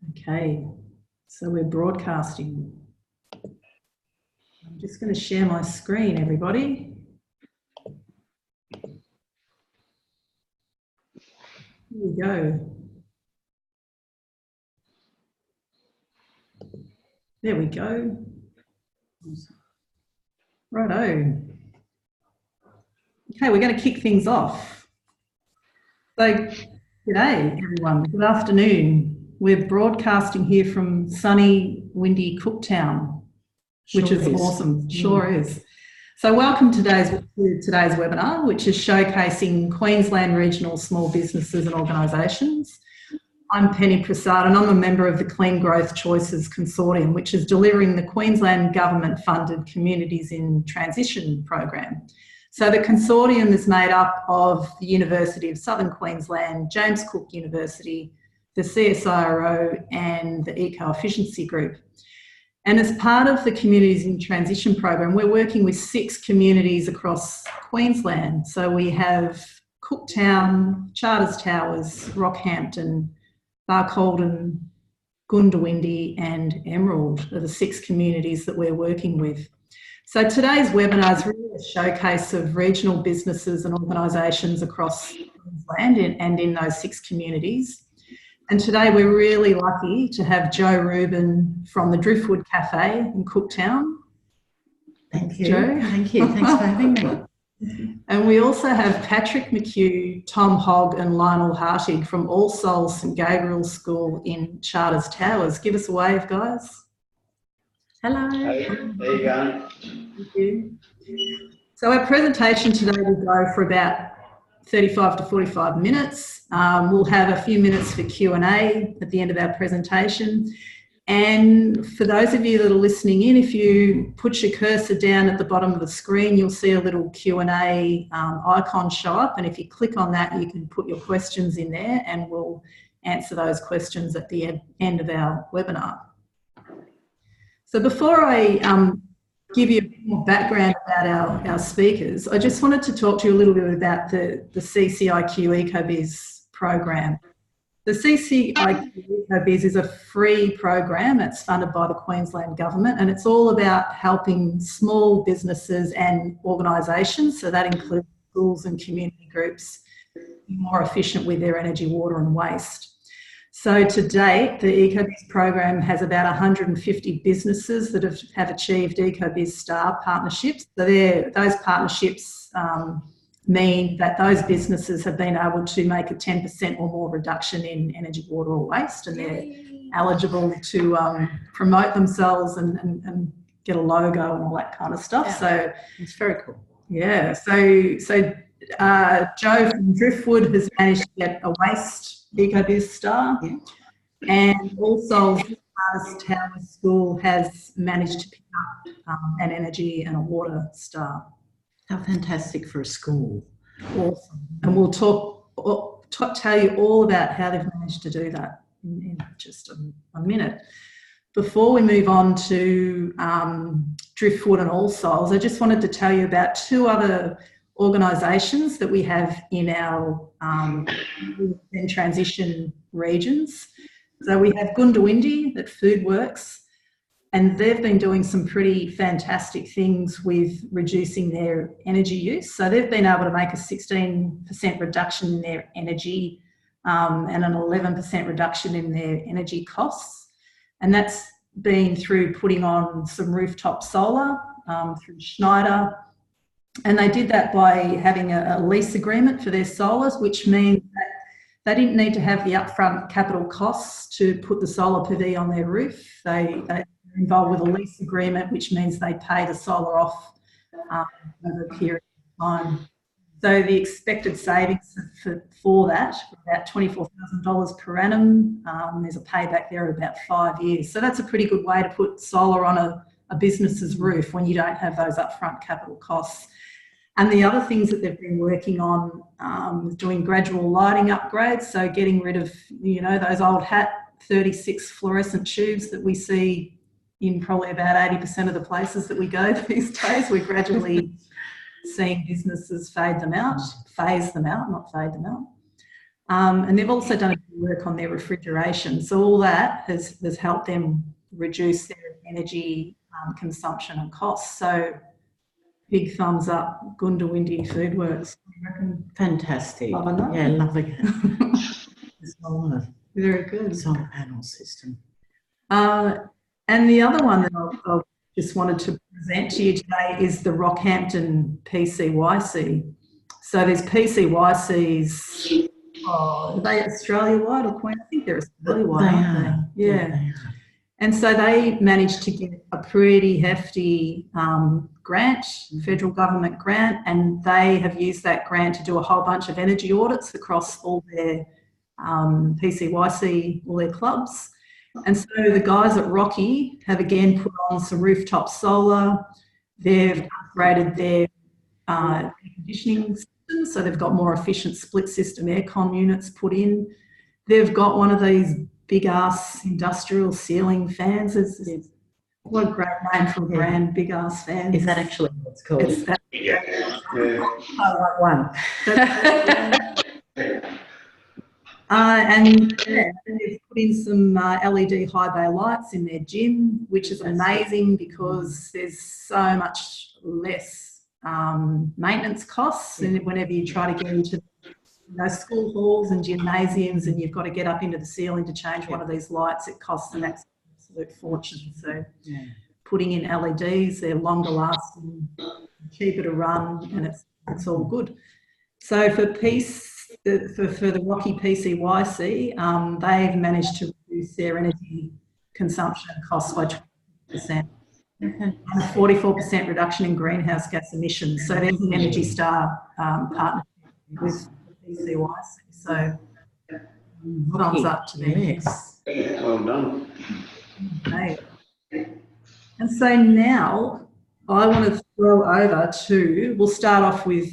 Okay, so we're broadcasting. I'm just going to share my screen, everybody. Here we go. There we go. Righto. Okay, we're going to kick things off. So, g'day everyone, good afternoon. We're broadcasting here from sunny, windy Cooktown, which is awesome, sure is. So welcome to today's webinar, which is showcasing Queensland regional small businesses and organisations. I'm Penny Prasad and I'm a member of the Clean Growth Choices Consortium, which is delivering the Queensland government-funded Communities in Transition program. So the consortium is made up of the University of Southern Queensland, James Cook University, the CSIRO and the Eco-Efficiency Group. And as part of the Communities in Transition program, we're working with 6 communities across Queensland. So we have Cooktown, Charters Towers, Rockhampton, Barcaldine, Goondiwindi and Emerald are the 6 communities that we're working with. So today's webinar is really a showcase of regional businesses and organisations across Queensland and in those 6 communities. And today we're really lucky to have Jo Rubin from the Driftwood Cafe in Cooktown. Thank you. Jo. Thank you. Thanks for having me. And we also have Patrick McHugh, Tom Hogg and Lionel Hartig from All Souls St Gabriel School in Charters Towers. Give us a wave, guys. Hello. Hey, there you go. Thank you. So our presentation today will go for about 35 to 45 minutes. We'll have a few minutes for Q&A at the end of our presentation. And for those of you that are listening in, if you put your cursor down at the bottom of the screen, you'll see a little Q&A icon show up. And if you click on that, you can put your questions in there and we'll answer those questions at the end of our webinar. So before I give you a bit more background about our speakers, I just wanted to talk to you a little bit about the CCIQ ecoBiz program. The CCIQ ecoBiz is a free program. It's funded by the Queensland government and it's all about helping small businesses and organisations, so that includes schools and community groups, be more efficient with their energy, water and waste. So to date, the ecoBiz program has about 150 businesses that have achieved ecoBiz Star partnerships. So those partnerships mean that those businesses have been able to make a 10% or more reduction in energy, water or waste, and they're eligible to promote themselves and get a logo and all that kind of stuff. Yeah. So it's very cool. Yeah, so Jo from Driftwood has managed to get a waste ecoBiz Star, and also Charters Towers School has managed to pick up an energy and a water star. How fantastic for a school. Awesome. And we'll tell you all about how they've managed to do that in just a minute. Before we move on to Driftwood and All Souls, I just wanted to tell you about 2 other organisations that we have in our in transition regions. So we have Goondiwindi at Foodworks, and they've been doing some pretty fantastic things with reducing their energy use. So they've been able to make a 16% reduction in their energy and an 11% reduction in their energy costs. And that's been through putting on some rooftop solar through Schneider. And they did that by having a lease agreement for their solars, which means that they didn't need to have the upfront capital costs to put the solar PV on their roof. They're involved with a lease agreement, which means they pay the solar off over a period of time. So the expected savings for that are about $24,000 per annum. There's a payback there of about 5 years. So that's a pretty good way to put solar on a business's roof when you don't have those upfront capital costs. And the other things that they've been working on, doing gradual lighting upgrades, so getting rid of, those old hat 36 fluorescent tubes that we see in probably about 80% of the places that we go these days. We're gradually seeing businesses phase them out, not fade them out. And they've also done a bit of work on their refrigeration. So all that has helped them reduce their energy consumption and costs. So big thumbs up, Gundawindi Foodworks. Fantastic. Yeah, lovely. Solar. Very good. Solar panel system. And the other one that I just wanted to present to you today is the Rockhampton PCYC. So there's PCYCs, are they Australia-wide or Queensland? I think they're Australia-wide, aren't they? Yeah. They are. And so they managed to get a pretty hefty grant, federal government grant, and they have used that grant to do a whole bunch of energy audits across all their PCYC, all their clubs. And so the guys at Rocky have again put on some rooftop solar. They've upgraded their air conditioning system, so they've got more efficient split system aircon units put in. They've got one of these big ass industrial ceiling fans. What a great name for a brand, big ass fans. Is that actually what it's called? It's that. I want one. And they've put in some LED high bay lights in their gym, which is amazing because there's so much less maintenance costs. And whenever you try to get into school halls and gymnasiums and you've got to get up into the ceiling to change one of these lights, it costs an absolute fortune. So putting in LEDs, they're longer lasting, cheaper to run, and it's all good. So for the Rocky PCYC, they've managed to reduce their energy consumption costs by 20%. And a 44% reduction in greenhouse gas emissions. So there's an Energy Star partnership with PCYC. So thumbs up to them. Yes. Well done. Okay. And so now I want to throw over to, we'll start off with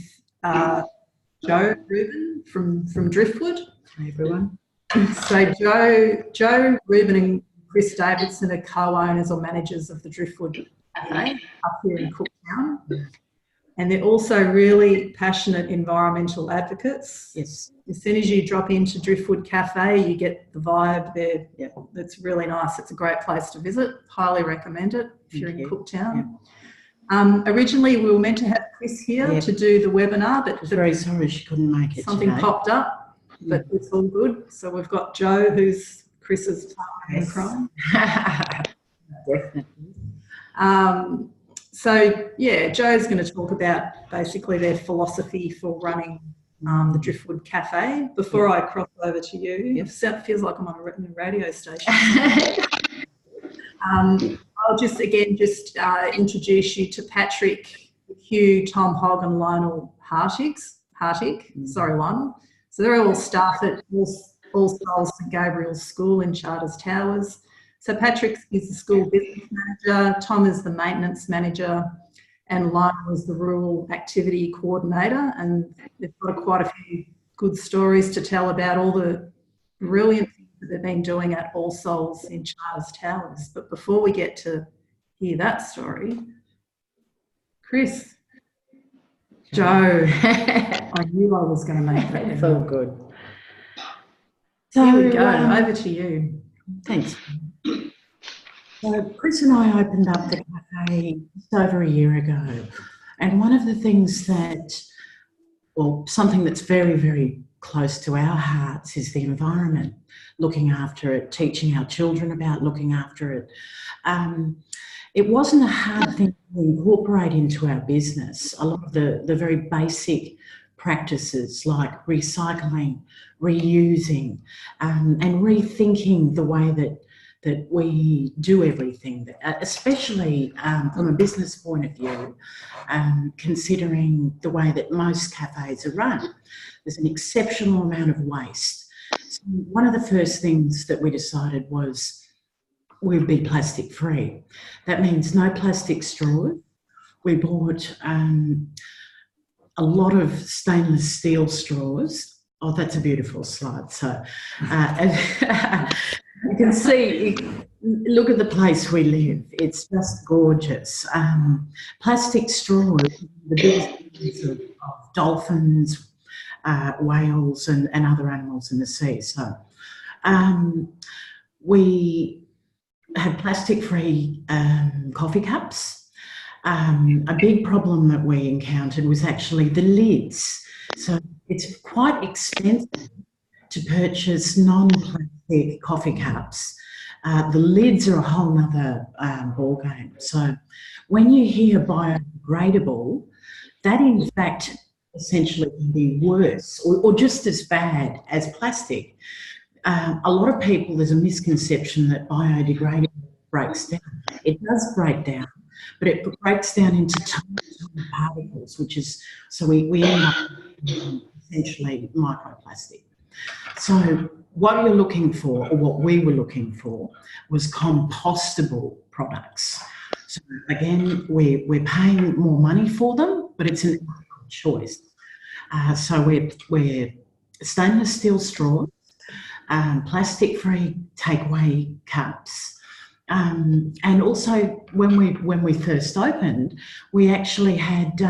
Joe Rubin from Driftwood. Hi, everyone. So Joe Rubin and Chris Davidson are co-owners or managers of the Driftwood Cafe up here in Cooktown. And they're also really passionate environmental advocates. Yes. As soon as you drop into Driftwood Cafe, you get the vibe there. Yeah. It's really nice. It's a great place to visit. Highly recommend it if you're in Cooktown. Yeah. Originally, we were meant to have Chris here to do the webinar, but very sorry she couldn't make it. Something popped up, but it's all good. So we've got Joe, who's Chris's partner in crime. Definitely. So yeah, Joe's going to talk about basically their philosophy for running the Driftwood Cafe. Before I cross over to you, it feels like I'm on a radio station. I'll just introduce you to Patrick, Hugh, Tom Hogg and Lionel Hartig. Sorry, Lionel. So they're all staff at All Souls St Gabriel's School in Charters Towers. So Patrick is the school business manager, Tom is the maintenance manager, and Lionel is the rural activity coordinator. And they've got quite a few good stories to tell about all the brilliant things that they've been doing at All Souls in Charters Towers. But before we get to hear that story, Chris, Joe, I knew I was going to make that. It's all good. So here we go, over to you. Thanks. So Chris and I opened up the cafe just over a year ago, and one of the things something that's very, very close to our hearts is the environment, looking after it, teaching our children about looking after it. It wasn't a hard thing to incorporate into our business. A lot of the very basic practices like recycling, reusing, and rethinking the way that we do everything, especially from a business point of view, considering the way that most cafes are run. There's an exceptional amount of waste. So one of the first things that we decided was we'd be plastic free. That means no plastic straws. We bought a lot of stainless steel straws. Oh, that's a beautiful slide. So you can see, look at the place we live. It's just gorgeous. Plastic straws, the biggest of dolphins, whales and other animals in the sea. So we have plastic-free coffee cups. A big problem that we encountered was actually the lids. So it's quite expensive to purchase non-plastic coffee cups. The lids are a whole other ball game. So when you hear biodegradable, that in fact essentially can be worse or just as bad as plastic. A lot of people, there's a misconception that biodegradable breaks down. It does break down, but it breaks down into tiny particles, which is, so we end up essentially microplastic. So what you're looking for, or what we were looking for, was compostable products. So again, we're paying more money for them, but it's an ethical choice. So we're stainless steel straws, plastic-free takeaway cups, and also when we first opened, we actually had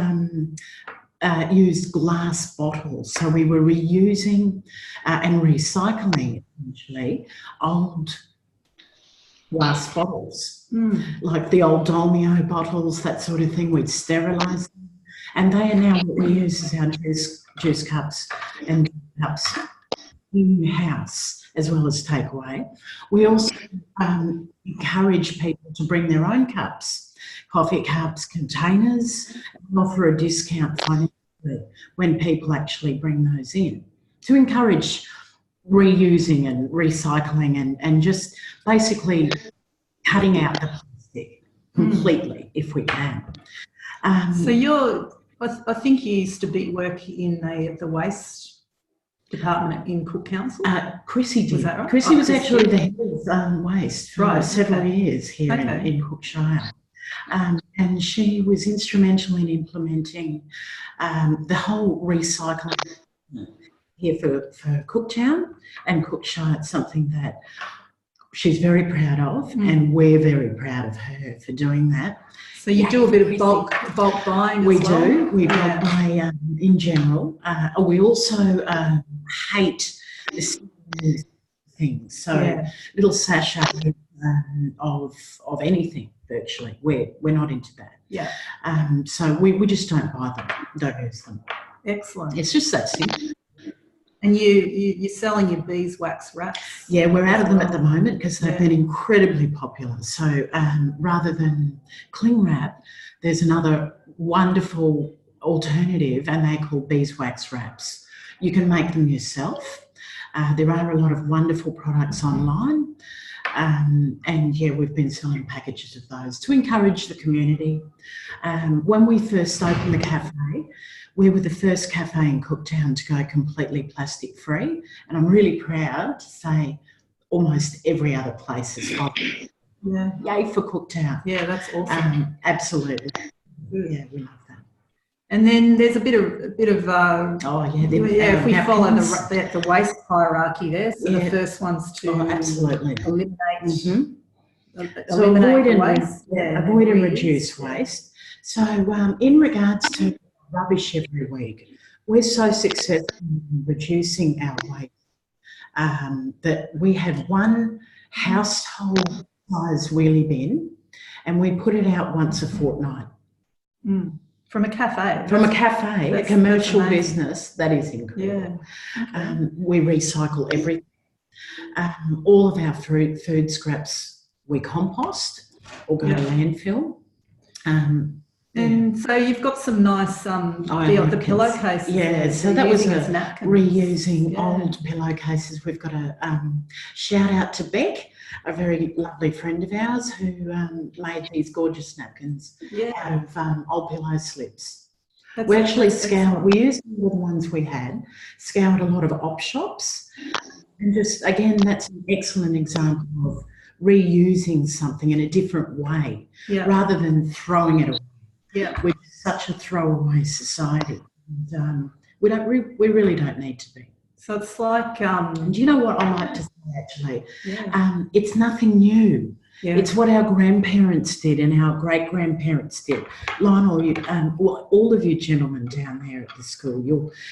used glass bottles. So we were reusing and recycling essentially old glass bottles, like the old Dolmio bottles, that sort of thing. We'd sterilise them, and they are now what we use as our juice cups and cups in-house as well as takeaway. We also encourage people to bring their own cups, coffee cups, containers, and offer a discount financially when people actually bring those in, to encourage reusing and recycling and just basically cutting out the plastic completely if we can. So I think you used to work in the waste department in Cook Council? Chrissy did. Was that right? Chrissy was actually the head of waste for several years here in Cookshire. And she was instrumental in implementing the whole recycling here for Cooktown and Cookshire. It's something that she's very proud of, and we're very proud of her for doing that. So you do a bit of bulk buying we as well? do. We bulk buy in general. We also hate the things. So little sachets of anything virtually. We're not into that. Yeah. So we just don't buy them. Don't use them. Excellent. It's just that simple. And you're selling your beeswax wraps? Yeah, we're out of them at the moment because they've been incredibly popular. So rather than cling wrap, there's another wonderful alternative, and they're called beeswax wraps. You can make them yourself. There are a lot of wonderful products online. And yeah, we've been selling packages of those to encourage the community. When we first opened the cafe, we were the first cafe in Cooktown to go completely plastic free, and I'm really proud to say almost every other place has got it. Yeah. Yay for Cooktown. Yeah, that's awesome. Absolutely. Yeah, we love that. And then there's a bit of if we follow the waste hierarchy there, so the first one's to absolutely eliminate. So avoid waste. Avoid and reduce waste. So in regards to rubbish every week, we're so successful in reducing our waste that we have one household size wheelie bin, and we put it out once a fortnight. From a cafe? From a cafe, a commercial business. That is incredible. Yeah. Okay. We recycle everything. All of our food scraps we compost or go to landfill. And so you've got some nice the pillowcases. Yeah, so that was reusing old pillowcases. We've got a shout out to Beck, a very lovely friend of ours who made these gorgeous napkins out of old pillow slips. We actually scoured, we used all the ones we had, scoured a lot of op shops, and just, again, that's an excellent example of reusing something in a different way rather than throwing it away. Yeah, we're such a throwaway society. And, we really don't need to be. So it's like, do you know what I like to say actually? It's nothing new. Yeah. It's what our grandparents did and our great-grandparents did. Lionel, all of you gentlemen down there at the school,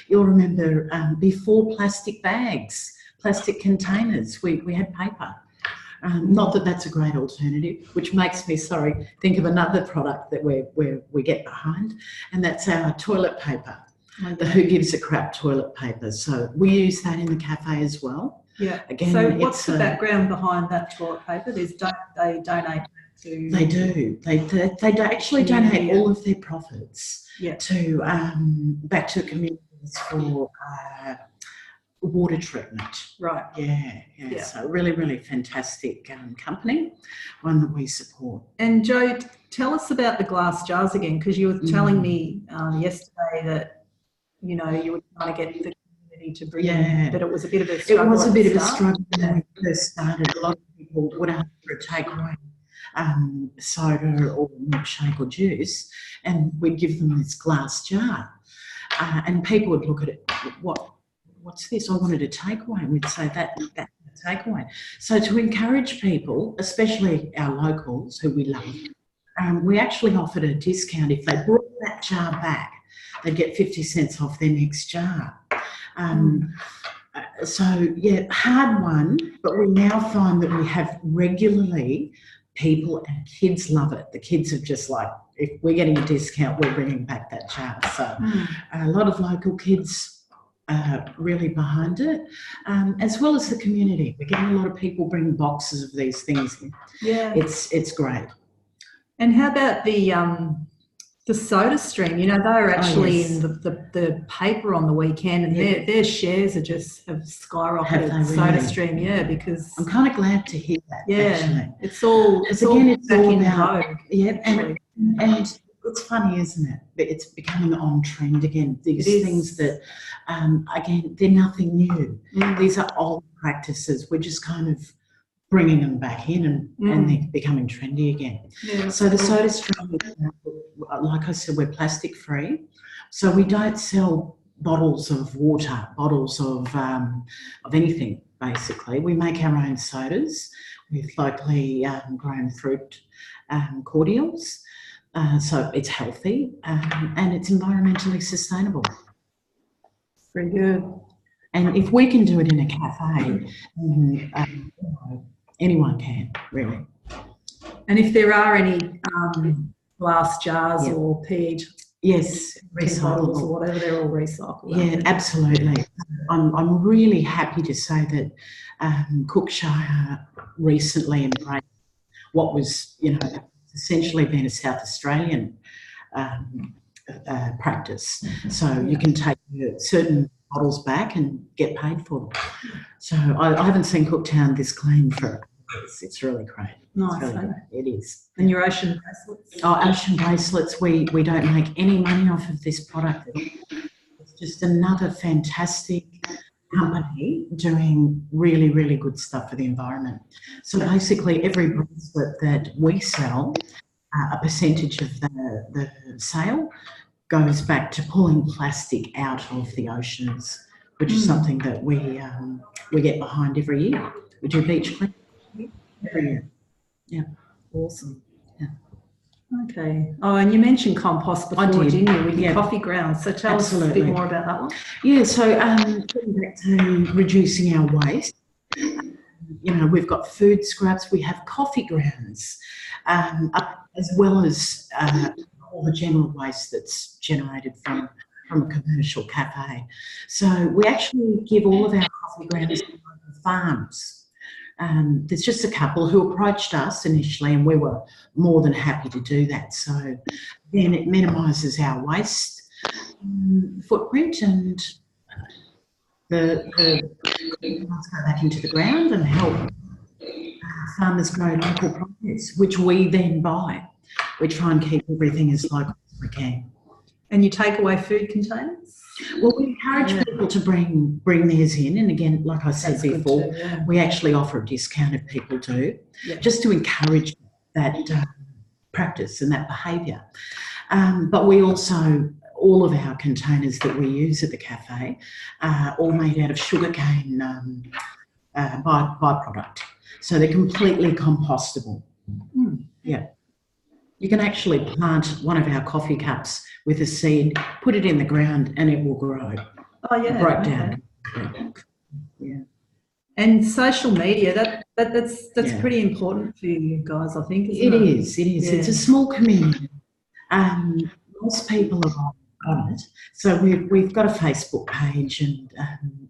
you'll remember before plastic bags, plastic containers, we had paper. Not that that's a great alternative, which makes me, think of another product that we get behind, and that's our toilet paper, the Who Gives a Crap toilet paper. So we use that in the cafe as well. Yeah. Again, so what's the background behind that toilet paper? They donate to... They do. They actually donate all of their profits to back to communities for water treatment. Right. Yeah. So really, really fantastic company, one that we support. And Jo, tell us about the glass jars again, because you were telling me yesterday that, you were trying to get the community to bring in, but it was a bit of a struggle. It was a bit of a struggle when we first started. A lot of people would ask for a takeaway soda or milkshake or juice, and we'd give them this glass jar. And people would look at it, what's this? I wanted a takeaway. And we'd say that's a takeaway. So to encourage people, especially our locals who we love, we actually offered a discount. If they brought that jar back, they'd get 50 cents off their next jar. Hard one, but we now find that we have regularly people, and kids love it. The kids are just like, if we're getting a discount, we're bringing back that jar. So a lot of local kids really behind it, as well as the community. We're getting a lot of people bring boxes of these things in. Yeah. It's great. And how about the soda stream? They're actually in the paper on the weekend, and their shares have skyrocketed. Have they Soda really? stream, because I'm kind of glad to hear that. Yeah, actually. it's all back in vogue. Yeah, and it's funny, isn't it? It's becoming on trend again. These things that, again, they're nothing new. These are old practices. We're just kind of bringing them back in, and they're becoming trendy again. Yeah, so the soda stream, like I said, we're plastic free. So we don't sell bottles of water, bottles of anything, basically. We make our own sodas with locally grown fruit cordials. So it's healthy and it's environmentally sustainable. Very good. And if we can do it in a cafe, anyone can, really. And if there are any glass jars or PET bottles or whatever, they're all recycled. Yeah, absolutely. I'm really happy to say that Cookshire recently embraced what was, essentially been a South Australian practice. So you can take certain bottles back and get paid for them. So I haven't seen Cooktown this clean for years. It's really great. Nice. Really great. It is. And your ocean bracelets? Oh, ocean bracelets. We don't make any money off of this product. It's just another fantastic company doing really, really good stuff for the environment. So basically every bracelet that we sell, a percentage of the sale goes back to pulling plastic out of the oceans, which is something that we get behind every year. We do beach cleaning every year. Yeah. Awesome. Yeah. Okay. Oh, and you mentioned compost before, didn't you, with your coffee grounds? So tell us a bit more about that one. Yeah, so getting back to reducing our waste, we've got food scraps, we have coffee grounds, as well as all the general waste that's generated from a commercial cafe. So we actually give all of our coffee grounds to farms. There's just a couple who approached us initially, and we were more than happy to do that. So then it minimises our waste footprint, and the plants go back into the ground and help farmers grow local produce, which we then buy. We try and keep everything as local as we can. And you take away food containers? Well, we encourage people to bring theirs in, and again, like I said before, we actually offer a discount if people do, just to encourage that practice and that behaviour. But we also, all of our containers that we use at the cafe are all made out of sugarcane byproduct, so they're completely compostable. Yeah. You can actually plant one of our coffee cups with a seed, put it in the ground, and it will grow. Oh yeah, Break down. Yeah. And social media, that's Yeah. pretty important for you guys, I think, isn't It it? is. It is. Yeah. It's a small community. Most people are on it. So we've got a Facebook page, and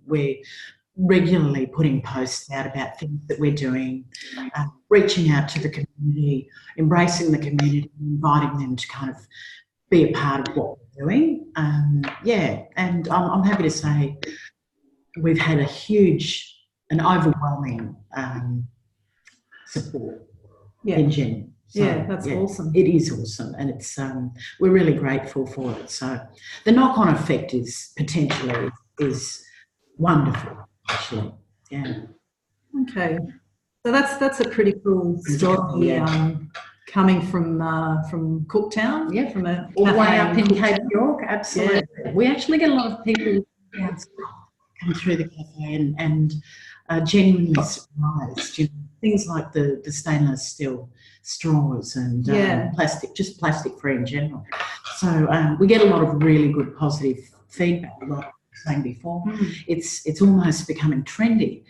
we're regularly putting posts out about things that we're doing, reaching out to the community, embracing the community, inviting them to kind of be a part of what we're doing. Yeah, and I'm happy to say we've had an overwhelming support in general. So, yeah, that's awesome. It is awesome, and it's we're really grateful for it. So the knock-on effect is potentially wonderful, actually. Yeah. Okay, so that's a pretty cool story. Yeah. Coming from Cooktown, Yeah, from a all the way cafe up in Cooktown. Cape York. Absolutely, we actually get a lot of people come through the cafe and genuinely surprised. You know, things like the stainless steel straws and plastic free in general. So we get a lot of really good positive feedback. Like I was saying before, it's almost becoming trendy.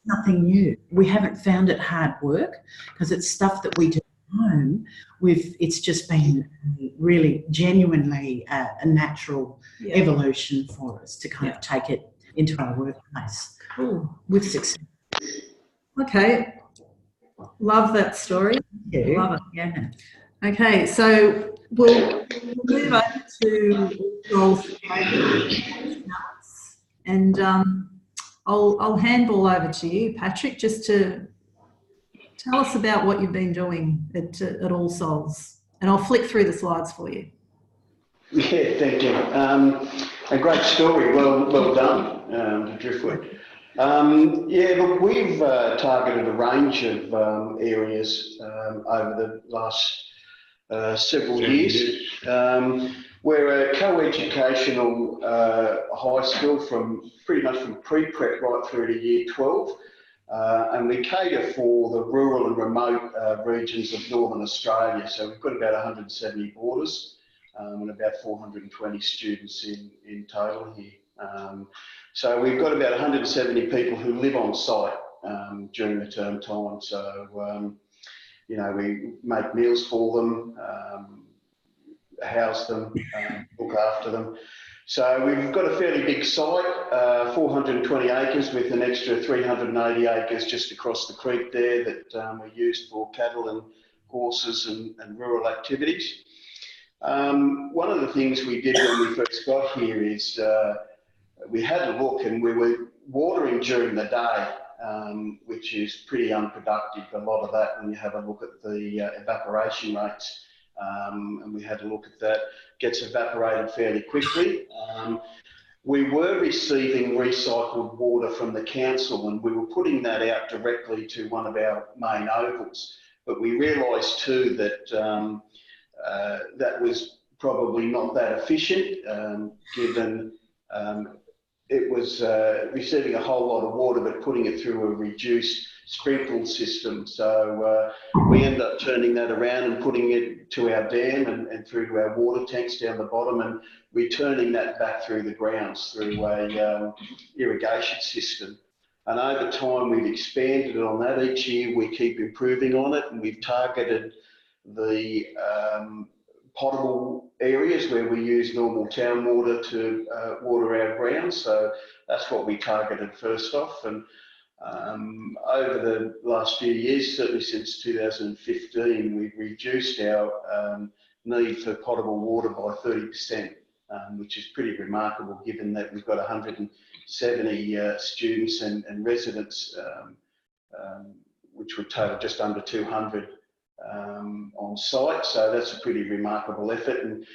Nothing new. We haven't found it hard work because it's stuff that we do at home. It's just been really genuinely a natural evolution for us to kind of take it into our workplace. Cool. With success. Okay, love that story. Love it. Yeah. Okay, so we'll move over to goals and I'll handball over to you, Patrick, just to tell us about what you've been doing at All Souls, and I'll flick through the slides for you. Yeah, thank you. A great story. Well done, to Driftwood. Look, we've targeted a range of areas over the last several years. We're a co-educational high school pretty much from pre-prep right through to year 12. And we cater for the rural and remote regions of Northern Australia. So we've got about 170 boarders and about 420 students in total here. So we've got about 170 people who live on site during the term time. So, you know, we make meals for them, house them, look after them. So we've got a fairly big site, 420 acres with an extra 380 acres just across the creek there that we used for cattle and horses and rural activities. One of the things we did when we first got here is we had a look, and we were watering during the day, which is pretty unproductive. A lot of that, when you have a look at the evaporation rates, and we had a look at that, gets evaporated fairly quickly. We were receiving recycled water from the council, and we were putting that out directly to one of our main ovals. But we realised too that that was probably not that efficient, given it was receiving a whole lot of water but putting it through a reduced sprinkle system. So we ended up turning that around and putting it to our dam and through to our water tanks down the bottom, and returning that back through the grounds through a irrigation system. And over time we've expanded on that. Each year we keep improving on it, and we've targeted the potable areas where we use normal town water to water our grounds. So that's what we targeted first off. And over the last few years, certainly since 2015, we've reduced our need for potable water by 30%, which is pretty remarkable given that we've got 170 students and residents, which would total just under 200 on site. So that's a pretty remarkable effort. And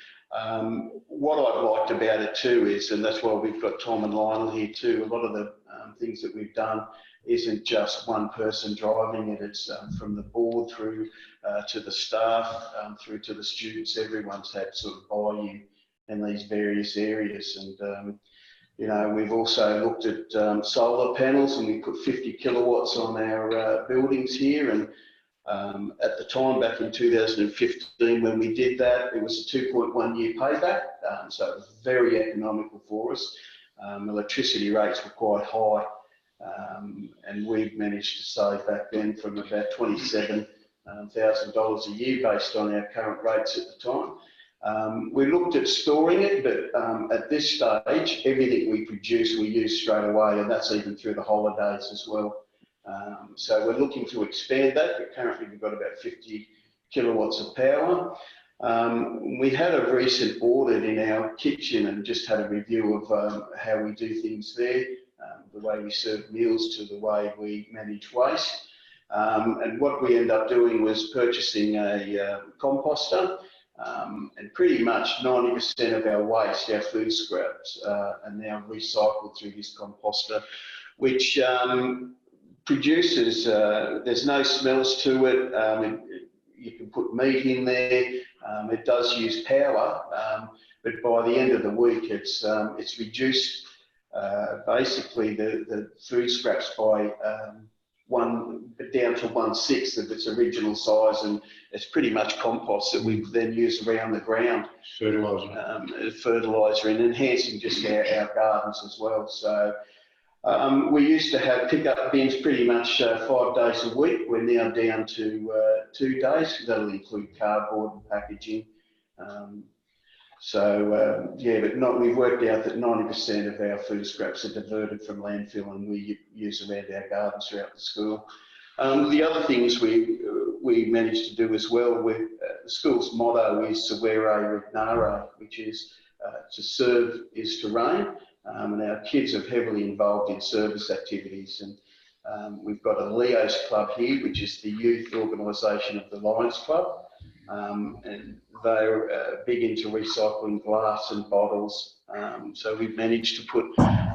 what I've liked about it too is, and that's why we've got Tom and Lionel here too, a lot of the things that we've done isn't just one person driving it. It's from the board through to the staff, through to the students. Everyone's had sort of buy-in in these various areas. And you know, we've also looked at solar panels, and we put 50 kilowatts on our buildings here, and At the time, back in 2015, when we did that, it was a 2.1 year payback, so it was very economical for us. Electricity rates were quite high, and we've managed to save back then from about $27,000 a year based on our current rates at the time. We looked at storing it, but at this stage, everything we produce we use straight away, and that's even through the holidays as well. So we're looking to expand that, but currently we've got about 50 kilowatts of power. We had a recent audit in our kitchen and just had a review of how we do things there, the way we serve meals to the way we manage waste. And what we ended up doing was purchasing a composter, and pretty much 90% of our waste, our food scraps, are now recycled through this composter, which produces, there's no smells to it. You can put meat in there. It does use power, but by the end of the week, it's reduced basically the food scraps by down to 1/6 of its original size, and it's pretty much compost that we then use around the ground. Fertiliser and enhancing just our gardens as well. So we used to have pickup bins pretty much 5 days a week. We're now down to 2 days. That'll include cardboard and packaging. Yeah, but we've worked out that 90% of our food scraps are diverted from landfill, and we use around our gardens throughout the school. The other things we managed to do as well, the school's motto is Servere Regnare, which is to serve is to reign. And our kids are heavily involved in service activities, and we've got a Leo's Club here, which is the youth organisation of the Lions Club, and they're big into recycling glass and bottles, so we've managed to put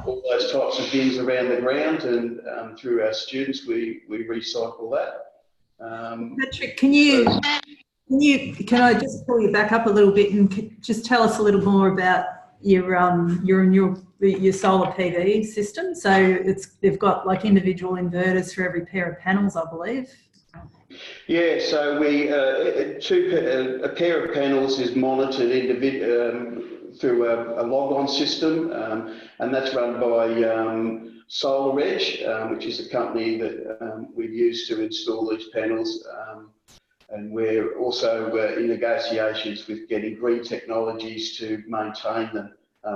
all those types of bins around the ground, and through our students we recycle that. Patrick, can I just pull you back up a little bit and just tell us a little more about your solar PV system? So they've got like individual inverters for every pair of panels, I believe. Yeah, so a pair of panels is monitored through a log-on system, and that's run by Solar Edge, which is a company that we've used to install these panels. And we're also in negotiations with getting green technologies to maintain them,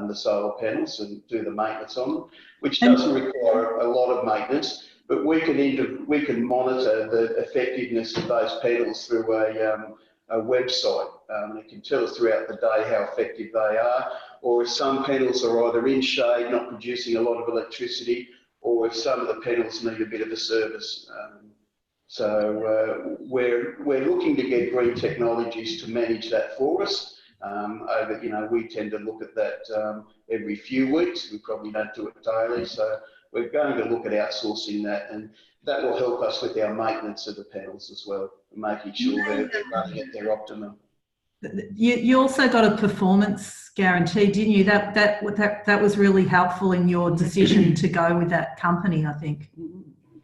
the solar panels, and do the maintenance on them, which doesn't require a lot of maintenance, but we can monitor the effectiveness of those panels through a website. It can tell us throughout the day how effective they are, or if some panels are either in shade, not producing a lot of electricity, or if some of the panels need a bit of a service. So we're looking to get green technologies to manage that for us. We tend to look at that every few weeks. We probably don't do it daily, so we're going to look at outsourcing that, and that will help us with our maintenance of the panels as well, making sure they're running at their optimum. You also got a performance guarantee, didn't you? That was really helpful in your decision to go with that company, I think.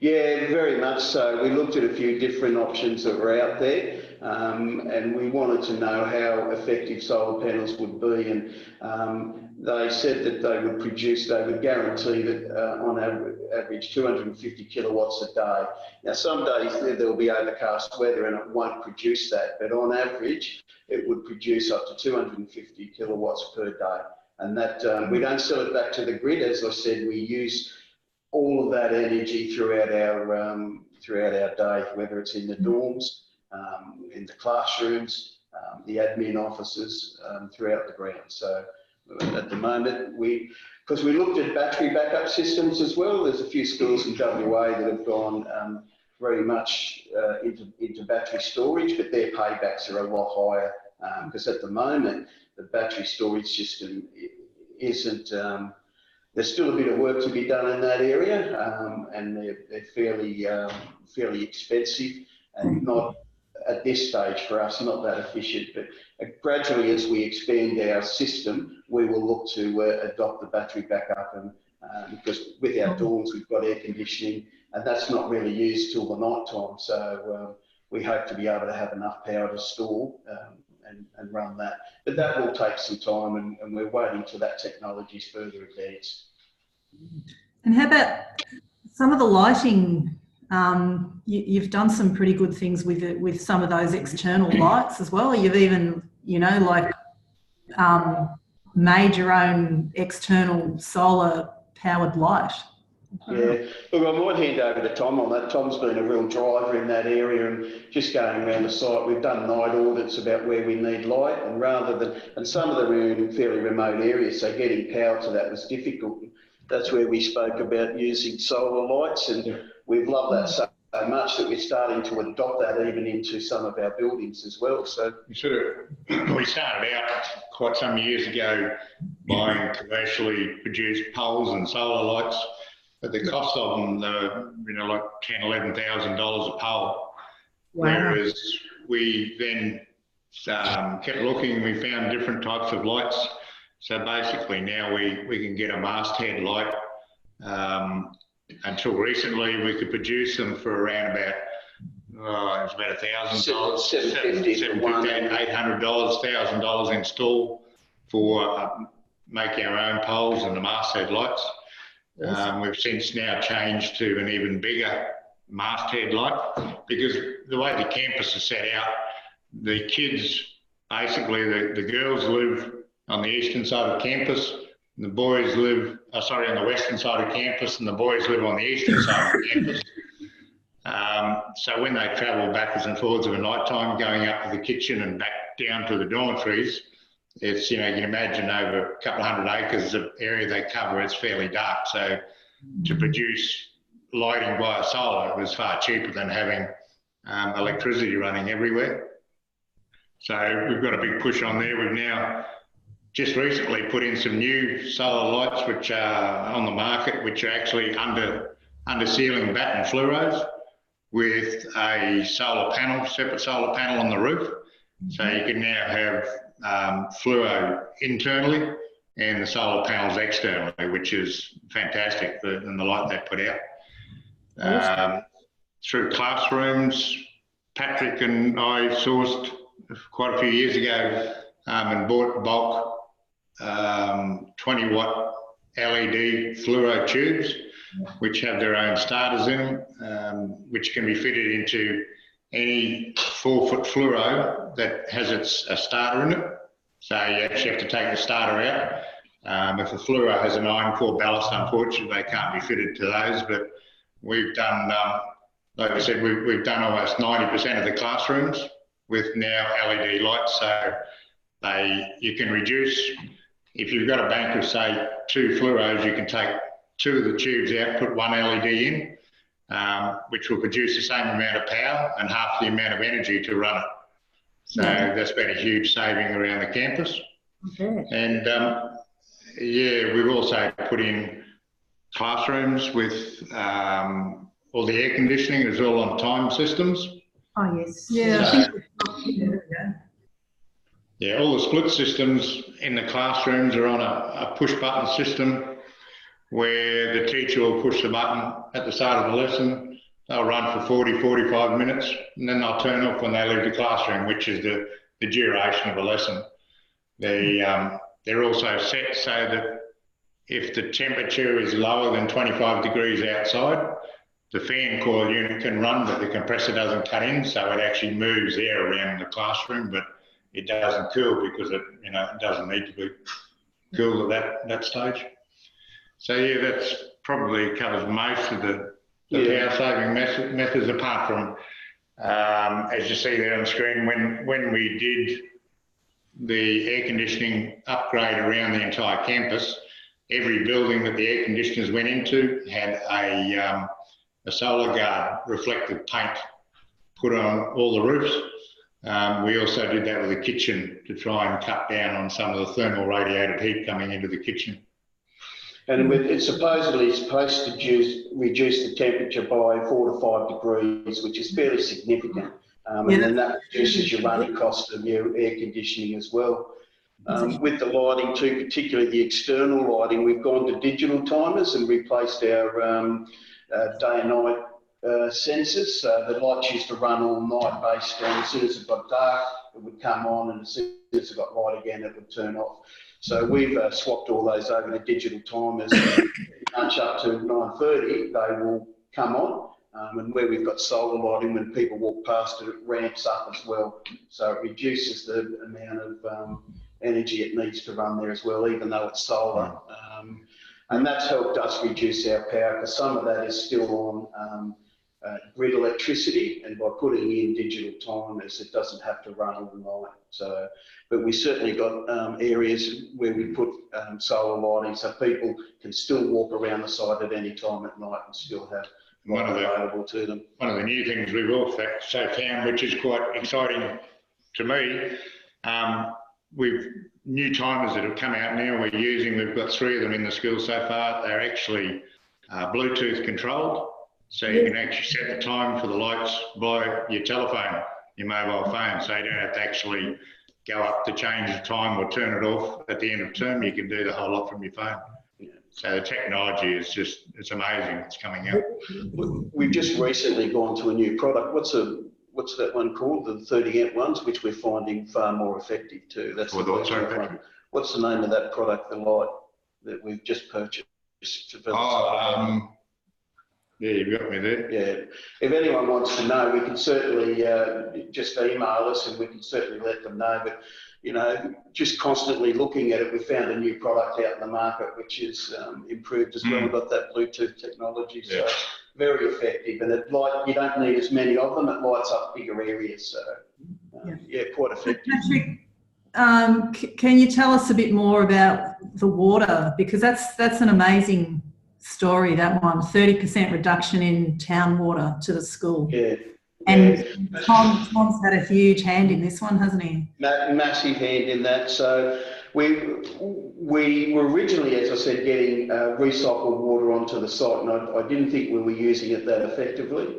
Yeah, very much so. We looked at a few different options that were out there, and we wanted to know how effective solar panels would be, and they said that they would guarantee that on average 250 kilowatts a day. Now some days there'll be overcast weather and it won't produce that, but on average it would produce up to 250 kilowatts per day. And that we don't sell it back to the grid. As I said, we use all of that energy throughout our day, whether it's in the dorms, in the classrooms, the admin offices, throughout the ground. So at the moment, because we looked at battery backup systems as well. There's a few schools in WA that have gone very much into battery storage, but their paybacks are a lot higher, because at the moment the battery storage system isn't. There's still a bit of work to be done in that area, and they're fairly expensive, and not at this stage for us, not that efficient. But gradually, as we expand our system, we will look to adopt the battery backup, and because with our dorms we've got air conditioning, and that's not really used till the night time. So we hope to be able to have enough power to store and run that. But that will take some time, and we're waiting till that technology's further advanced. And how about some of the lighting? You've done some pretty good things with some of those external lights as well. You've even, made your own external solar powered light. Yeah, look, I might hand over to Tom on that. Tom's been a real driver in that area, and just going around the site, we've done night audits about where we need light, and some of them are in fairly remote areas, so getting power to that was difficult. That's where we spoke about using solar lights, and we've loved that so much that we're starting to adopt that even into some of our buildings as well. So we started out quite some years ago buying commercially produced poles and solar lights, but the cost of them, they were, like $10,000, $11,000 a pole. Wow. Whereas we then kept looking, we found different types of lights. So basically now we can get a masthead light. Until recently, we could produce them for around about, it was about $1,000, $750, $800, $1,000 install for make our own poles and the masthead lights. We've since now changed to an even bigger masthead light, because the way the campus is set out, the kids, basically the girls live on the eastern side of campus, and the boys live, on the western side of campus, and the boys live on the eastern side of campus. So when they travel backwards and forwards of a night time, going up to the kitchen and back down to the dormitories, it's, you can imagine over a couple of 100 acres of area they cover, it's fairly dark. So to produce lighting via solar was far cheaper than having electricity running everywhere. So we've got a big push on there. We've now just recently put in some new solar lights which are on the market, which are actually under ceiling batten fluoros with a solar panel, separate solar panel on the roof. So you can now have fluoro internally and the solar panels externally, which is fantastic, and the light they put out. Through classrooms, Patrick and I sourced quite a few years ago and bought bulk 20-watt LED fluoro tubes, which have their own starters in them, which can be fitted into any 4-foot fluoro that has a starter in it. So you actually have to take the starter out. If the fluoro has an iron core ballast, unfortunately, they can't be fitted to those. But we've done, like I said, we've done almost 90% of the classrooms with now LED lights. So you can reduce, if you've got a bank of, say, 2 fluoros, you can take 2 of the tubes out, put 1 LED in, which will produce the same amount of power and half the amount of energy to run it. So that's been a huge saving around the campus. Okay. And we've also put in classrooms with all the air conditioning is all on time systems. Oh yes. Yeah. Yeah, all the split systems in the classrooms are on a push button system where the teacher will push the button at the start of the lesson. They'll run for 40, 45 minutes, and then they'll turn off when they leave the classroom, which is the duration of a lesson. They're also set so that if the temperature is lower than 25 degrees outside, the fan coil unit can run, but the compressor doesn't cut in, so it actually moves air around the classroom, but it doesn't cool because it doesn't need to be cooled at that stage. So yeah, that's probably covers most of the power saving methods, apart from, as you see there on the screen, when we did the air conditioning upgrade around the entire campus, every building that the air conditioners went into had a solar guard reflective paint put on all the roofs. We also did that with the kitchen to try and cut down on some of the thermal radiated heat coming into the kitchen. And it's supposedly supposed to reduce the temperature by 4 to 5 degrees, which is fairly significant. And then that reduces your running cost of your air conditioning as well. With the lighting too, particularly the external lighting, we've gone to digital timers and replaced our day and night sensors. So the lights used to run all night based on, as soon as it got dark, it would come on, and as soon as it got light again, it would turn off. So we've swapped all those over to digital timers. Much up to 9:30, they will come on. And where we've got solar lighting, when people walk past it, it ramps up as well. So it reduces the amount of energy it needs to run there as well, even though it's solar. And that's helped us reduce our power, because some of that is still on grid electricity, and by putting in digital timers, it doesn't have to run all night. So, but we certainly got areas where we put solar lighting, so people can still walk around the site at any time at night and still have light available to them. One of the new things we've also found, which is quite exciting to me, we've new timers that have come out now we're using. We've got 3 of them in the school so far. They're actually Bluetooth controlled. So you can actually set the time for the lights by your telephone, your mobile phone. So you don't have to actually go up to change the time or turn it off at the end of term. You can do the whole lot from your phone. So the technology is just, it's amazing. It's coming out. We've just recently gone to a new product. What's that one called? The 30 amp ones, which we're finding far more effective too. That's the one. What's the name of that product, the light that we've just purchased? Yeah, you've got me there. Yeah. If anyone wants to know, we can certainly just email us, and we can certainly let them know. But, you know, just constantly looking at it, we found a new product out in the market which is improved as well. We've got that Bluetooth technology, so very effective. And you don't need as many of them. It lights up bigger areas. So, quite effective. Patrick, can you tell us a bit more about the water? Because that's an amazing story, that one. 30% reduction in town water to the school. Yeah. And Tom's had a huge hand in this one, hasn't he? Massive hand in that. So we were originally, as I said, getting recycled water onto the site, and I didn't think we were using it that effectively.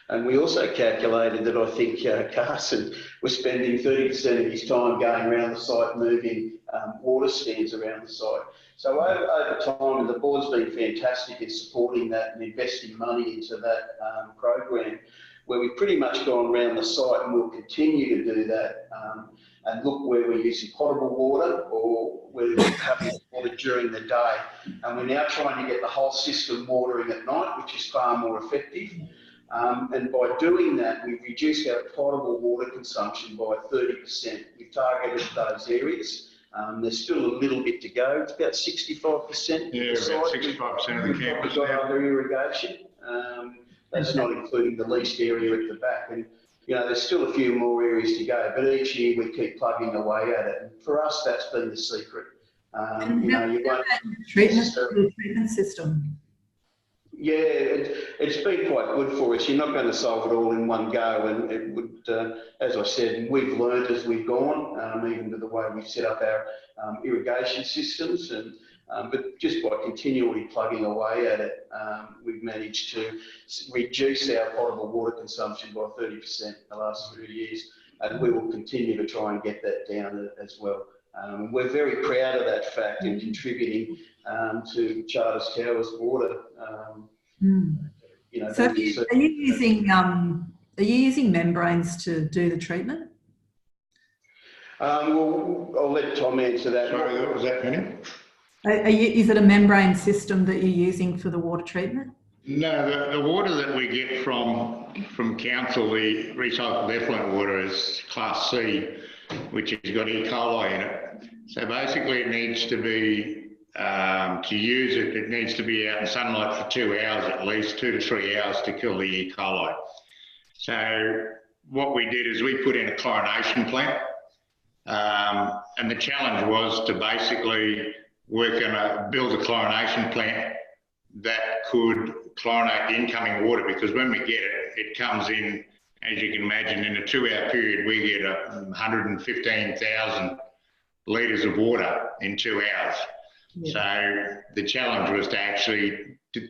And we also calculated that I think Carson was spending 30% of his time going around the site moving water stands around the site. So over time, and the board's been fantastic in supporting that and investing money into that program, where we've pretty much gone around the site, and we'll continue to do that and look where we're using potable water or where we're having water during the day. And we're now trying to get the whole system watering at night, which is far more effective. And by doing that, we've reduced our potable water consumption by 30%. We've targeted those areas. There's still a little bit to go. It's about 65%. Yeah, about 65% of the campus got under irrigation. That's not including the leased area at the back. And, you know, there's still a few more areas to go, but each year we keep plugging away at it. And for us, that's been the secret. You know, you won't treatment system. Yeah, it's been quite good for us. You're not going to solve it all in one go, and it would, as I said, we've learned as we've gone, even to the way we've set up our irrigation systems, and but just by continually plugging away at it, we've managed to reduce our potable water consumption by 30% the last 3 years, and we will continue to try and get that down as well. We're very proud of that fact and contributing to Charters Towers Water. You know, so are you using membranes to do the treatment? Well, I'll let Tom answer that. Sorry, what was that, Penny? Is it a membrane system that you're using for the water treatment? No, the water that we get from council, the recycled effluent water, is Class C, which has got E. coli in it. So basically, it needs to be to use it. It needs to be out in sunlight for 2 hours at least, 2 to 3 hours to kill the E. coli. So what we did is we put in a chlorination plant, and the challenge was to basically build a chlorination plant that could chlorinate the incoming water, because when we get it, it comes in, as you can imagine, in a 2-hour period, we get 115,000 litres of water in 2 hours. Yeah. So the challenge was to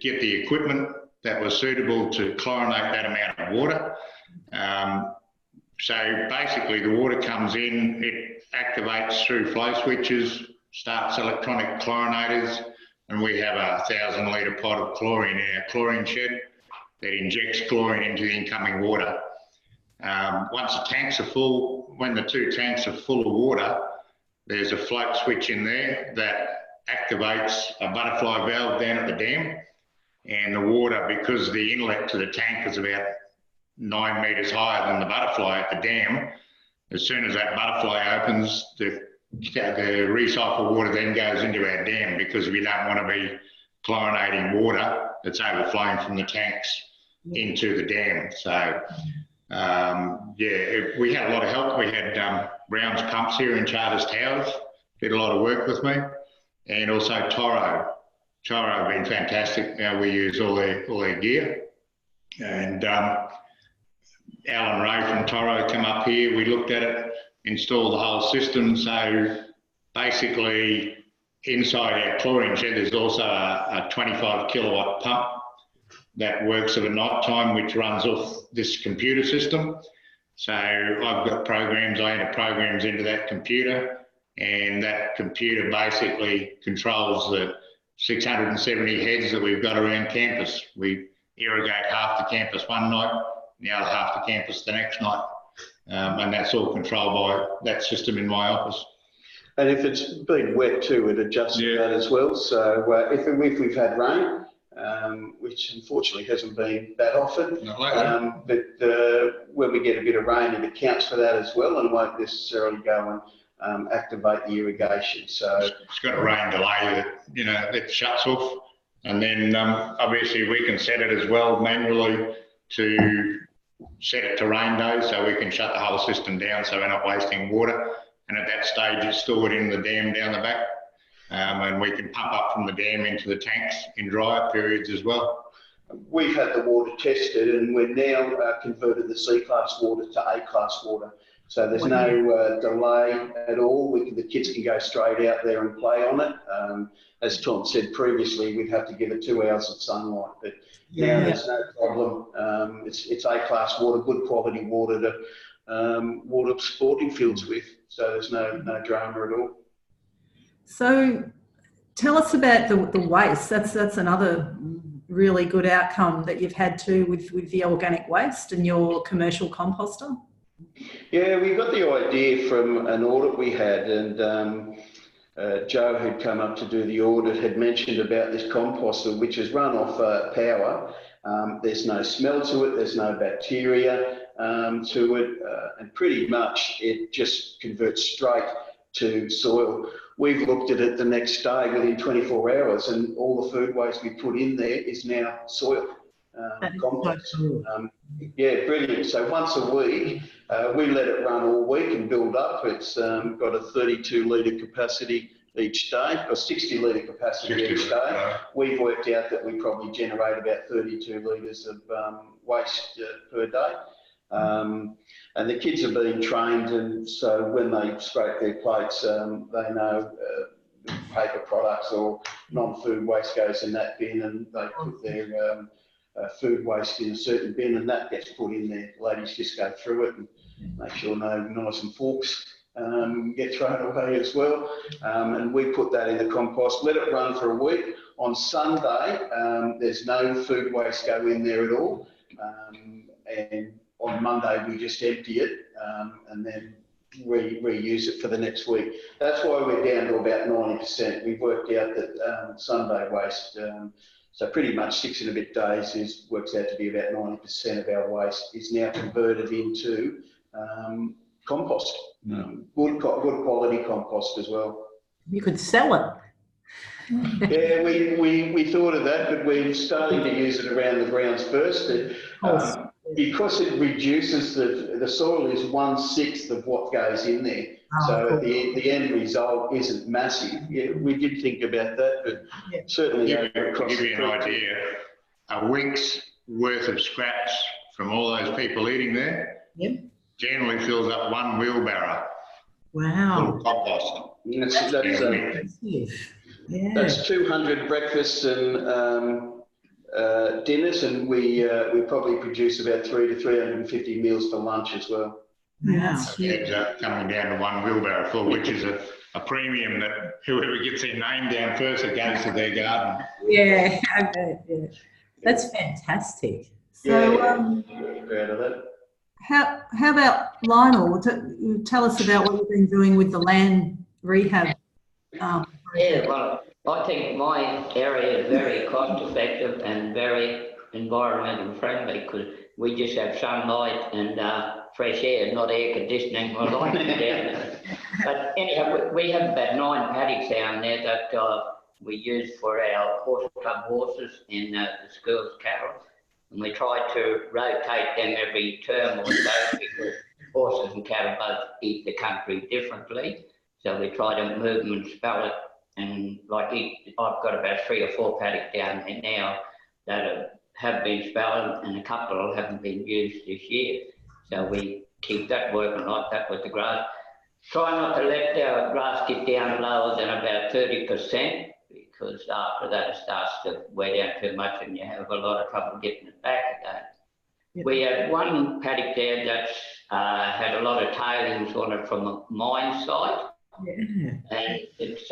get the equipment that was suitable to chlorinate that amount of water. So basically the water comes in, it activates through flow switches, starts electronic chlorinators, and we have a 1,000 litre pot of chlorine in our chlorine shed. that injects chlorine into the incoming water. Once the tanks are full, when the 2 tanks are full of water, there's a float switch in there that activates a butterfly valve down at the dam, and the water, because the inlet to the tank is about 9 metres higher than the butterfly at the dam, as soon as that butterfly opens, the recycled water then goes into our dam, because we don't want to be chlorinating water that's overflowing from the tanks into the dam. So, yeah, we had a lot of help. We had Brown's Pumps here in Charters Towers, did a lot of work with me, and also Toro. Toro have been fantastic. Now we use all their gear. And Alan Ray from Toro come up here. We looked at it, installed the whole system. So basically, inside our chlorine shed, there's also a 25 kilowatt pump that works at night time, which runs off this computer system. So I've got programs, I enter programs into that computer, and that computer basically controls the 670 heads that we've got around campus. We irrigate half the campus one night, the other half the campus the next night. And that's all controlled by that system in my office. And if it's been wet too, it adjusts that as well. So if we've had rain, which unfortunately hasn't been that often, but when we get a bit of rain, it accounts for that as well, and won't necessarily go and activate the irrigation. So it's got a rain delay that it shuts off, and then obviously we can set it as well manually to set it to rain days, so we can shut the whole system down so we're not wasting water. And at that stage, it's stored in the dam down the back, and we can pump up from the dam into the tanks in drier periods as well. We've had the water tested, and we're now converted the C-class water to A-class water. So there's no delay at all. The kids can go straight out there and play on it. As Tom said previously, we'd have to give it 2 hours of sunlight, but now there's no problem. It's A-class water, good quality water to water sporting fields with. So there's no drama at all. So tell us about the waste. That's another really good outcome that you've had too with the organic waste and your commercial composter. Yeah, we got the idea from an audit we had, and Joe, who'd come up to do the audit, had mentioned about this composter, which is run off power. There's no smell to it, there's no bacteria to it, and pretty much it just converts straight to soil. We've looked at it the next day within 24 hours, and all the food waste we put in there is now soil. Compost. Yeah, brilliant. So once a week, we let it run all week and build up. It's got a 32 litre capacity each day, or 60 litre capacity each day. We've worked out that we probably generate about 32 litres of waste per day. And the kids are being trained, and so when they scrape their plates, they know paper products or non-food waste goes in that bin, and they put their food waste in a certain bin, and that gets put in there. The ladies just go through it and make sure no knives and forks get thrown away as well. And we put that in the compost, let it run for a week. On Sunday, there's no food waste go in there at all. And on Monday, we just empty it and then reuse it for the next week. That's why we're down to about 90%. We've worked out that Sunday waste, so pretty much 6 and a bit days works out to be about 90% of our waste is now converted into compost. Good quality compost as well. You could sell it. Yeah, we thought of that, but we're starting to use it around the grounds first. Because it reduces the soil is 1/6 of what goes in there. So the end result isn't massive. Yeah, we did think about that, but certainly to give you an idea, a week's worth of scraps from all those people eating there generally fills up 1 wheelbarrow. Wow. Compost. That's 200 breakfasts and dinners, and we probably produce about 300 to 350 meals for lunch as well. Yeah, ends up coming down to 1 wheelbarrow full, which is a premium that whoever gets their name down first, it goes to their garden. Yeah, I bet. Yeah. That's fantastic. So, proud of that. how about Lionel? Tell us about what you've been doing with the land rehab. Yeah, well, I think my area is very cost effective and very environmental friendly because we just have sunlight and fresh air, not air conditioning. I like it down there. But anyhow, we have about 9 paddocks down there that we use for our horse club horses and the school's cattle. And we try to rotate them every term or so because horses and cattle both eat the country differently. So we try to move them and spell it. And like I've got about 3 or 4 paddocks down there now that have been spelled and a couple haven't been used this year. So we keep that working like that with the grass. Try not to let our grass get down lower than about 30% because after that it starts to wear down too much and you have a lot of trouble getting it back again. Yep. We had one paddock there that's had a lot of tailings on it from a mine site. Yeah. And it's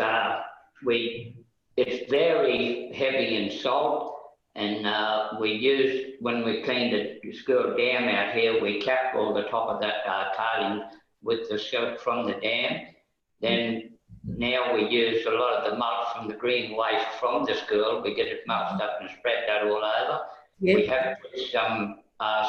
very heavy in salt, and we used, when we cleaned the school dam out here, we capped all the top of that tailings with the silt from the dam. Then now we use a lot of the mulch from the green waste from the school. We get it mulched up and spread that all over. Yep. We have put some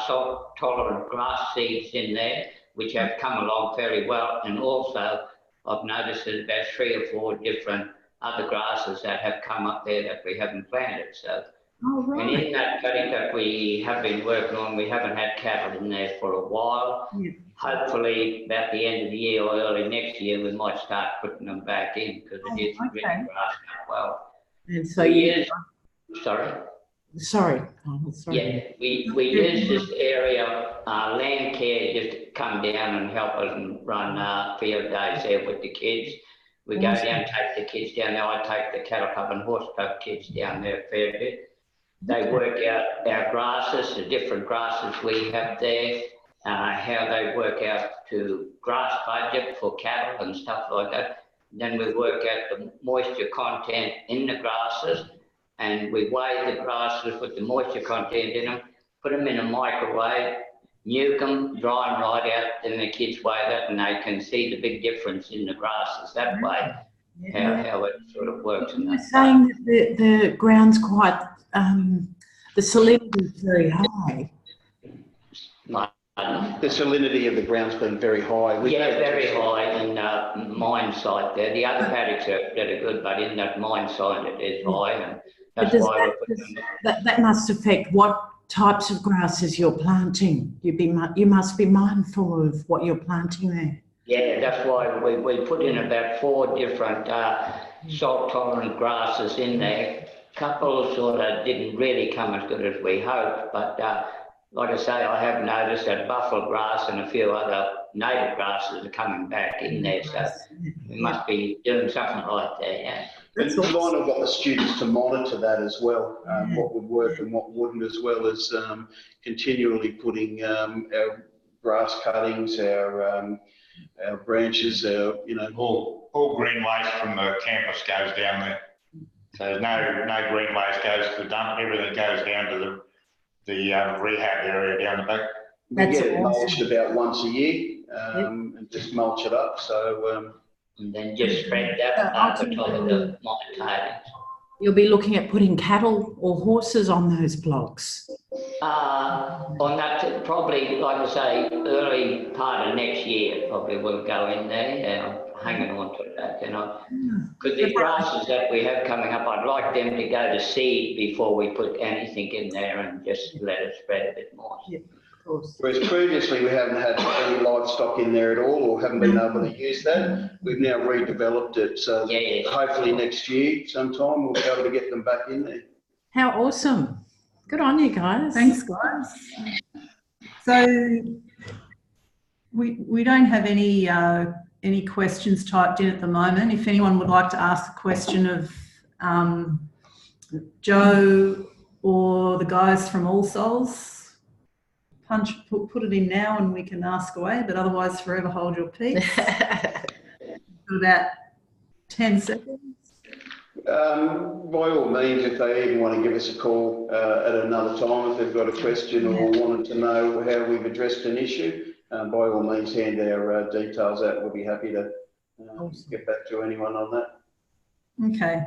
salt tolerant grass seeds in there, which have come along very well, and also I've noticed there's about 3 or 4 different other grasses that have come up there that we haven't planted. So, right. And in that paddock that we have been working on, we haven't had cattle in there for a while. Yeah. Hopefully, about the end of the year or early next year, we might start putting them back in because it is really grassing up well. And so Sorry. Yeah, we use this area, land care, just to come down and help us and run field days there with the kids. We go down, take the kids down there. I take the cattle club and horse club kids down there a fair bit. They work out our grasses, the different grasses we have there, how they work out to grass budget for cattle and stuff like that. Then we work out the moisture content in the grasses, and we weigh the grasses with the moisture content in them, put them in a microwave, nuke them, dry them right out, then the kids weigh that and they can see the big difference in the grasses that way, how it sort of works. You're saying that the ground's quite, the salinity is very high. The salinity of the ground's been very high. Very high in mine site there. The other paddocks that are good, but in that mine site it is high. And that's why that must affect what types of grasses you're planting. You must be mindful of what you're planting there. Yeah, that's why we put in about 4 different salt-tolerant grasses in there. A couple sort of didn't really come as good as we hoped, but like I say, I have noticed that buffalo grass and a few other native grasses are coming back in there, so we must be doing something like that, yeah. And Lionel got the students to monitor that as well, what would work and what wouldn't, as well as continually putting our grass cuttings, our branches, all green waste from the campus goes down there. So no green waste goes to the dump. Everything goes down to the rehab area down the back. We get it mulched about once a year and just mulch it up. So. And then just spread that over top of the mine tailings. You'll be looking at putting cattle or horses on those blocks? On that, probably, like I say, early part of next year, probably we'll go in there. Hanging on to that, because the grasses that we have coming up, I'd like them to go to seed before we put anything in there and just let it spread a bit more. Yeah, of course. Whereas previously we haven't had any livestock in there at all, or haven't been able to use that. We've now redeveloped it, so hopefully next year sometime we'll be able to get them back in there. How awesome. Good on you guys. Thanks, guys. So we don't have any questions typed in at the moment. If anyone would like to ask a question of Joe or the guys from All Souls, put it in now and we can ask away, but otherwise forever hold your peace. Got about 10 seconds. By all means, if they even want to give us a call at another time, if they've got a question or wanted to know how we've addressed an issue, by all means, hand our details out. We'll be happy to get back to anyone on that. Okay.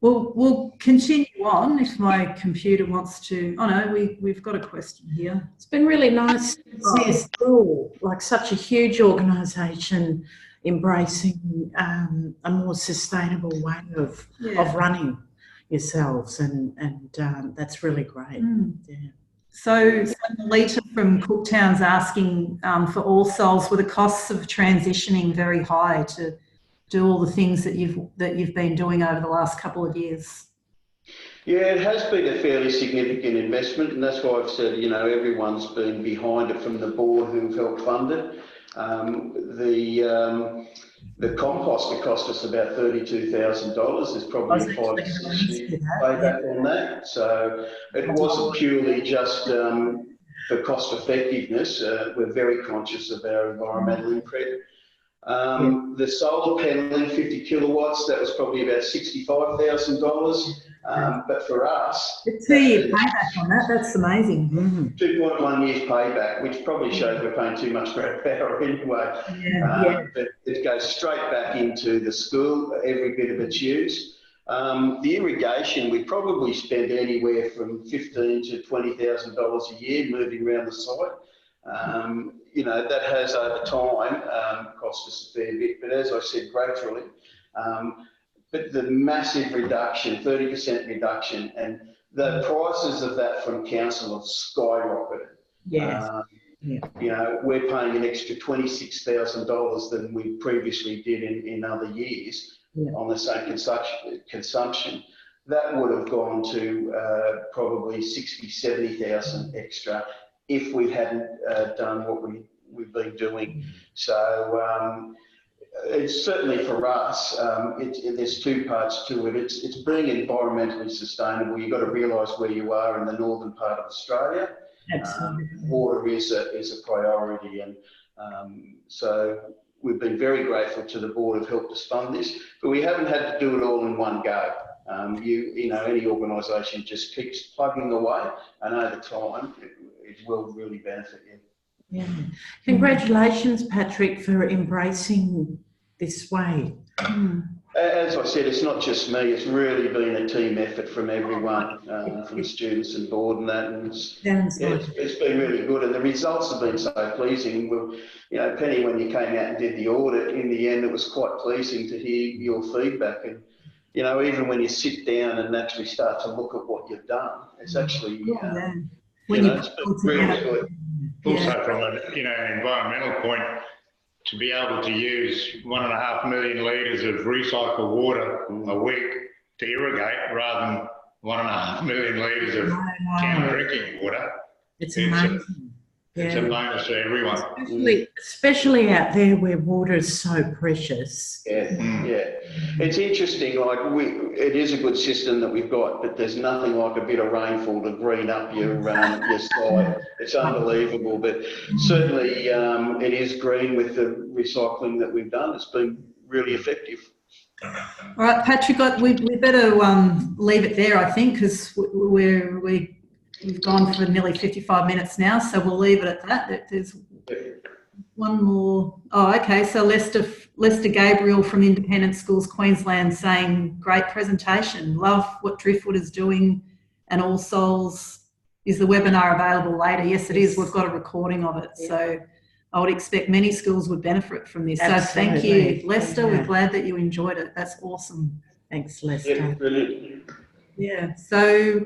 Well, we'll continue on if my computer wants to. Oh no, we've got a question here. It's been really nice to see a school, like such a huge organisation, embracing a more sustainable way of running yourselves, and that's really great. Yeah. So Melita from Cooktown's asking for All Souls, were the costs of transitioning very high to do all the things that you've been doing over the last couple of years? Yeah, it has been a fairly significant investment, and that's why I've said, you know, everyone's been behind it from the board who've helped fund it. The compost, it cost us about $32,000. There's probably 5 to 6 years payback on that. So it wasn't purely just for cost effectiveness. We're very conscious of our environmental imprint. The solar paneling, 50 kilowatts, that was probably about $65,000. But for us, the 2-year payback on that, that's amazing. 2.1 years payback, which probably shows we're paying too much for our power anyway. But it goes straight back into the school, every bit of its use. The irrigation, we probably spend anywhere from $15,000 to $20,000 a year moving around the site. You know, that has over time cost us a fair bit, but as I said, gradually. But the massive reduction, 30% reduction, and the prices of that from council have skyrocketed. Yes. You know, we're paying an extra $26,000 than we previously did in other years on the same consumption. That would have gone to probably 60, 70,000 extra if we hadn't done what we've been doing. So it's certainly for us, there's two parts to it. It's being environmentally sustainable. You've got to realise where you are in the northern part of Australia. Absolutely. Water is a priority, and so we've been very grateful to the board who've helped us fund this, but we haven't had to do it all in one go. You know, any organisation just keeps plugging away, and over time, it will really benefit you. Yeah. Congratulations, Patrick, for embracing this way. As I said, it's not just me. It's really been a team effort from everyone, from students and board and that. And it's been really good, and the results have been so pleasing. Well, you know, Penny, when you came out and did the audit, in the end, it was quite pleasing to hear your feedback. And you know, even when you sit down and actually start to look at what you've done, it's actually when you it's been really good. Also, from an environmental point, to be able to use 1.5 million litres of recycled water a week to irrigate rather than 1.5 million litres of canned drinking water. It's amazing. It's a bonus to everyone. Especially out there where water is so precious. It's interesting, like it is a good system that we've got, but there's nothing like a bit of rainfall to green up your site. It's unbelievable, but certainly it is green with the recycling that we've done. It's been really effective. All right, Patrick, we better leave it there, I think, because we've gone for nearly 55 minutes now, so we'll leave it at that. There's one more. Oh, okay. So Lester Gabriel from Independent Schools Queensland saying, great presentation. Love what Driftwood is doing, and All Souls. Is the webinar available later? Yes, it is. We've got a recording of it. So I would expect many schools would benefit from this. Absolutely. So thank you, Lester. We're glad that you enjoyed it. That's awesome. Thanks, Lester. Yeah, brilliant. So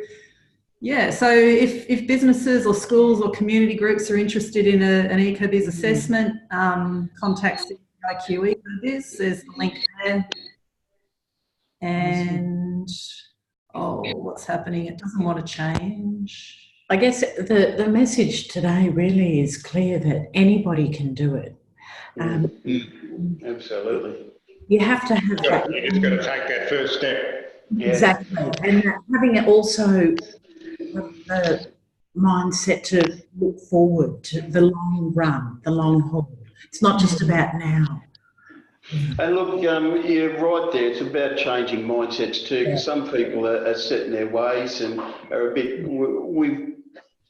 if businesses or schools or community groups are interested in an ecoBiz assessment, contact CIQ ecoBiz. There's the link there. And what's happening? It doesn't want to change. I guess the message today really is clear that anybody can do it. Absolutely. You have to have that. You just got to take that first step. Exactly. And having it also the mindset to look forward to the long run, the long haul. It's not just about now. And look, you're right there. It's about changing mindsets too, because some people are set in their ways and are a bit. We've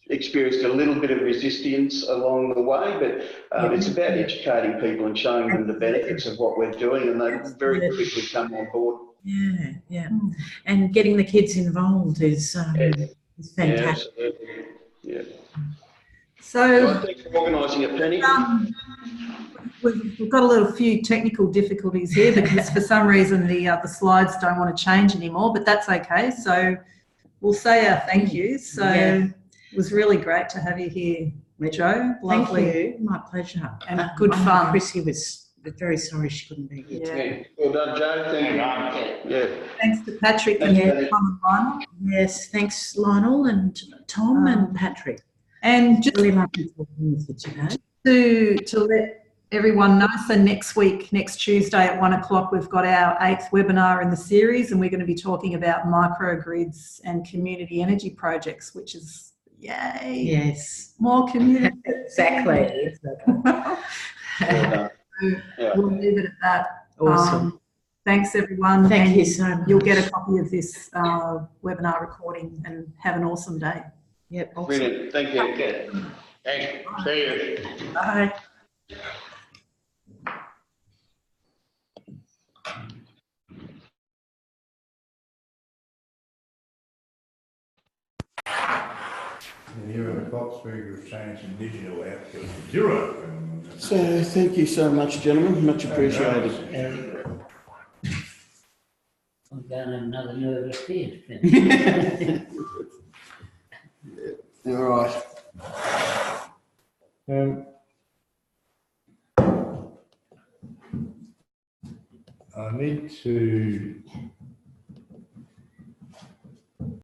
experienced a little bit of resistance along the way, but it's about educating people and showing them the benefits of what we're doing, and they very quickly come on board. Yeah, yeah. And getting the kids involved is fantastic. Yeah, absolutely. Yeah. So Thanks for organising it, Penny. we've got a little few technical difficulties here because for some reason the slides don't want to change anymore, but that's okay. So we'll say our thank yous. So it was really great to have you here, Joe. Lovely. Thank you. My pleasure. And good fun. Chrissy was very sorry she couldn't be here today. Well done, Joe. Thank you. Yeah. Thanks to Patrick and Tom and Lionel. Yes, thanks Lionel and Tom and Patrick. And just really lovely talking with you today. to let everyone know, so next week, next Tuesday at 1 o'clock, we've got our 8th webinar in the series, and we're going to be talking about microgrids and community energy projects, which is yay. Yes. More community. Exactly. We'll leave it at that. Awesome. Thanks everyone. Thank you so much. You'll get a copy of this webinar recording, and have an awesome day. Yep. Awesome. Brilliant. Thank you. Okay. Thanks. See you. Bye. Here at the Fox Speaker of saying some digital output zero. So thank you so much, gentlemen. Much appreciated. I'm going to have another nervous fit. All right. I need to